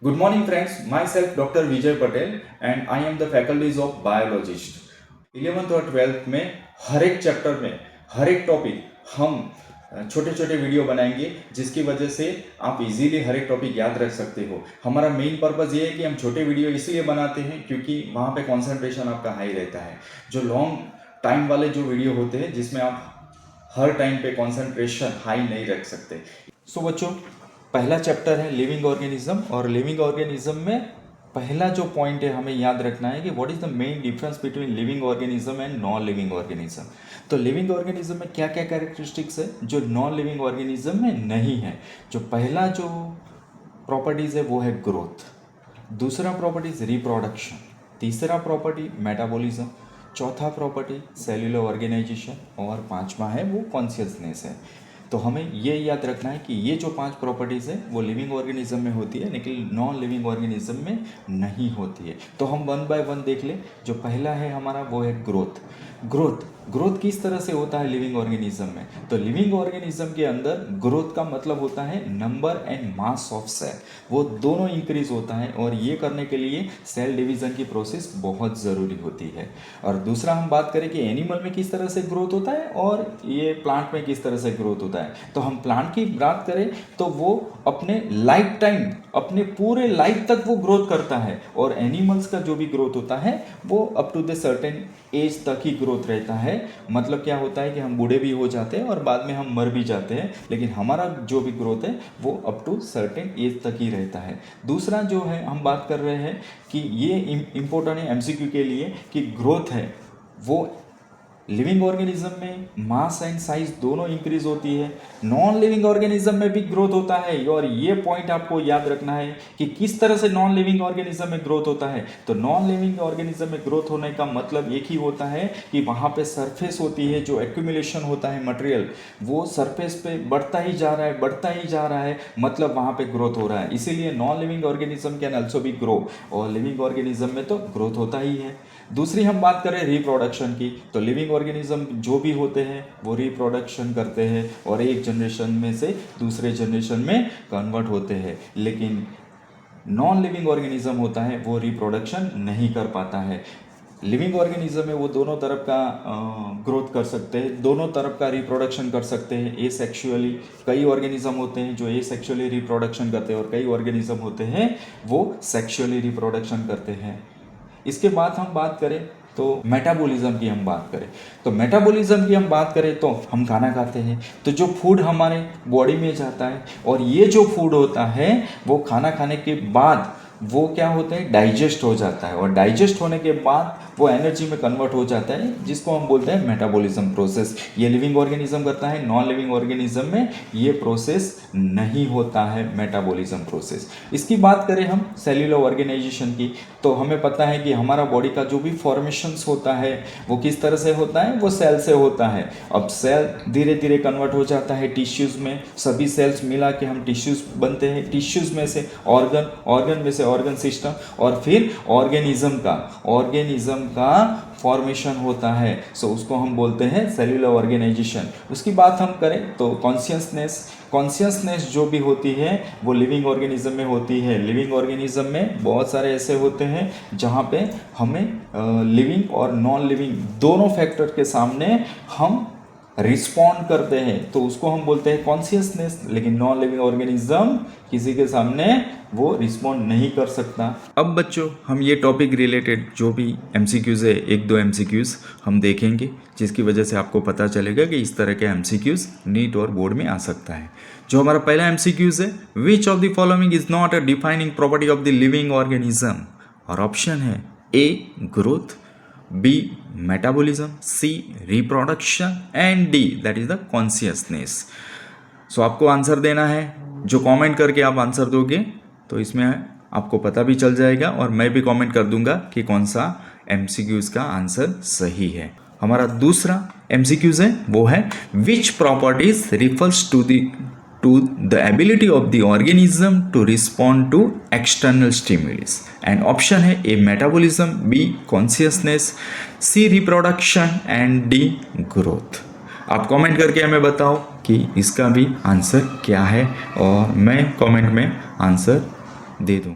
Good morning, friends. Myself, Dr. Vijay Patel, and I am the faculties of biologist. 11th और 12th में हर एक chapter में हर एक topic हम छोटे छोटे वीडियो बनाएंगे, जिसकी वजह से आप इजीली हर एक टॉपिक याद रख सकते हो। हमारा मेन पर्पज़ ये है कि हम छोटे वीडियो इसलिए बनाते हैं क्योंकि वहाँ पे कंसंट्रेशन आपका हाई रहता है। जो लॉन्ग टाइम वाले जो वीडियो होते हैं जिसमें आप हर टाइम पे कंसंट्रेशन हाई नहीं रख सकते। सो बच्चों, पहला चैप्टर है लिविंग ऑर्गेनिज्म, और लिविंग ऑर्गेनिज्म में पहला जो पॉइंट है हमें याद रखना है कि what is the main difference between living organism and non living organism. तो लिविंग ऑर्गेनिज्म में क्या क्या कैरेक्टरिस्टिक्स है जो नॉन लिविंग ऑर्गेनिज्म में नहीं है। जो पहला जो प्रॉपर्टीज है वो है ग्रोथ, दूसरा प्रॉपर्टीज रिप्रोडक्शन, तीसरा प्रॉपर्टी मेटाबॉलिज्म, चौथा प्रॉपर्टी सेल्यूलर ऑर्गेनाइजेशन और पांचवा है वो कॉन्शियसनेस है। तो हमें ये याद रखना है कि ये जो 5 प्रॉपर्टीज़ है वो लिविंग ऑर्गेनिज्म में होती है लेकिन नॉन लिविंग ऑर्गेनिज्म में नहीं होती है। तो हम वन बाय वन देख लें। जो पहला है हमारा वो है ग्रोथ। ग्रोथ किस तरह से होता है लिविंग ऑर्गेनिज्म में। तो लिविंग ऑर्गेनिज्म के अंदर ग्रोथ का मतलब होता है number and mass of cell, वो दोनों इंक्रीज होता है और ये करने के लिए सेल डिवीजन की प्रोसेस बहुत ज़रूरी होती है। और दूसरा हम बात करें कि एनिमल में किस तरह से ग्रोथ होता है और ये प्लांट में किस तरह से ग्रोथ होता है। तो हम प्लांट की बात करें तो वो अपने लाइफ टाइम, अपने पूरे लाइफ तक वो ग्रोथ करता है, और एनिमल्स का जो भी ग्रोथ होता है वो up to the certain age तक ही ग्रोथ रहता है। मतलब क्या होता है कि हम बूढ़े भी हो जाते हैं और बाद में हम मर भी जाते हैं, लेकिन हमारा जो भी ग्रोथ है वो अप टू सर्टेन एज तक ही रहता है। दूसरा जो है हम बात कर रहे हैं कि ये इम्पोर्टेंट है एमसीक्यू के लिए कि ग्रोथ है वो लिविंग ऑर्गेनिज्म में मास एंड साइज दोनों इंक्रीज होती है, नॉन लिविंग ऑर्गेनिज्म में भी ग्रोथ होता है। और ये पॉइंट आपको याद रखना है कि किस तरह से नॉन लिविंग ऑर्गेनिज्म में ग्रोथ होता है। तो नॉन लिविंग ऑर्गेनिज्म में ग्रोथ होने का मतलब एक ही होता है कि वहाँ पे सरफेस होती है, जो एक्यूमुलेशन होता है मटेरियल वो सरफेस पे बढ़ता ही जा रहा है, बढ़ता ही जा रहा है, मतलब वहाँ पे ग्रोथ हो रहा है। इसीलिए non living organism can also भी ग्रो, और लिविंग ऑर्गेनिज्म में तो ग्रोथ होता ही है। दूसरी हम बात करें रिप्रोडक्शन की, तो लिविंग ऑर्गेनिज्म जो भी होते हैं वो रिप्रोडक्शन करते हैं और एक जनरेशन में से दूसरे जनरेशन में कन्वर्ट होते हैं। लेकिन नॉन लिविंग ऑर्गेनिज्म होता है वो रिप्रोडक्शन नहीं कर पाता है। लिविंग ऑर्गेनिज्म में वो दोनों तरफ का ग्रोथ कर सकते हैं, दोनों तरफ का रिप्रोडक्शन कर सकते हैं ए सेक्शुअली। कई ऑर्गेनिज्म होते हैं जो ए सेक्शुअली रिप्रोडक्शन करते हैं और कई ऑर्गेनिज्म होते हैं वो सेक्शुअली रिप्रोडक्शन करते हैं। इसके बाद हम बात करें तो मेटाबॉलिज्म की हम बात करें, तो मेटाबॉलिज्म की हम बात करें तो हम खाना खाते हैं, तो जो फूड हमारे बॉडी में जाता है और ये जो फूड होता है वो खाना खाने के बाद वो क्या होता है डाइजेस्ट हो जाता है, और डाइजेस्ट होने के बाद वो एनर्जी में कन्वर्ट हो जाता है, जिसको हम बोलते हैं मेटाबॉलिज्म प्रोसेस। ये लिविंग ऑर्गेनिज्म करता है, नॉन लिविंग ऑर्गेनिज्म में ये प्रोसेस नहीं होता है मेटाबॉलिज्म प्रोसेस। इसकी बात करें हम सेल्यूलर ऑर्गेनाइजेशन की, तो हमें पता है कि हमारा बॉडी का जो भी फॉर्मेशंस होता है वो किस तरह से होता है, वो सेल से होता है। अब सेल धीरे धीरे कन्वर्ट हो जाता है टिश्यूज़ में, सभी सेल्स मिला के हम टिश्यूज़ बनते हैं, टिश्यूज़ में से ऑर्गन, ऑर्गन में से ऑर्गन सिस्टम, और फिर ऑर्गेनिज्म का फॉर्मेशन होता है। सो उसको हम बोलते हैं सेल्यूलर ऑर्गेनाइजेशन। उसकी बात हम करें तो कॉन्शियसनेस जो भी होती है वो लिविंग ऑर्गेनिज्म में होती है। लिविंग ऑर्गेनिज्म में बहुत सारे ऐसे होते हैं जहाँ पे हमें लिविंग और नॉन लिविंग दोनों फैक्टर के सामने हम रिस्पॉन्ड करते हैं, तो उसको हम बोलते हैं कॉन्शियसनेस। लेकिन नॉन लिविंग ऑर्गेनिज्म किसी के सामने वो रिस्पॉन्ड नहीं कर सकता। अब बच्चों, हम ये टॉपिक रिलेटेड जो भी एमसीक्यूज़ है, 1-2 एमसीक्यूज़ हम देखेंगे, जिसकी वजह से आपको पता चलेगा कि इस तरह के एमसीक्यूज़ नीट और बोर्ड में आ सकता है। जो हमारा पहला एमसीक्यूज़ है, which of the following is not a defining property of the living organism. और ऑप्शन है a growth, B metabolism, C reproduction and D that is the consciousness। सो आपको आंसर देना है, जो कमेंट करके आप आंसर दोगे तो इसमें आपको पता भी चल जाएगा और मैं भी कमेंट कर दूंगा कि कौन सा MCQs का आंसर सही है। हमारा दूसरा MCQs है वो है विच properties refers to the ability of the organism to respond to external stimulus, and option है A metabolism, B consciousness, C reproduction and D growth। आप कमेंट करके हमें बताओ कि इसका भी आंसर क्या है और मैं कमेंट में आंसर दे दूँ।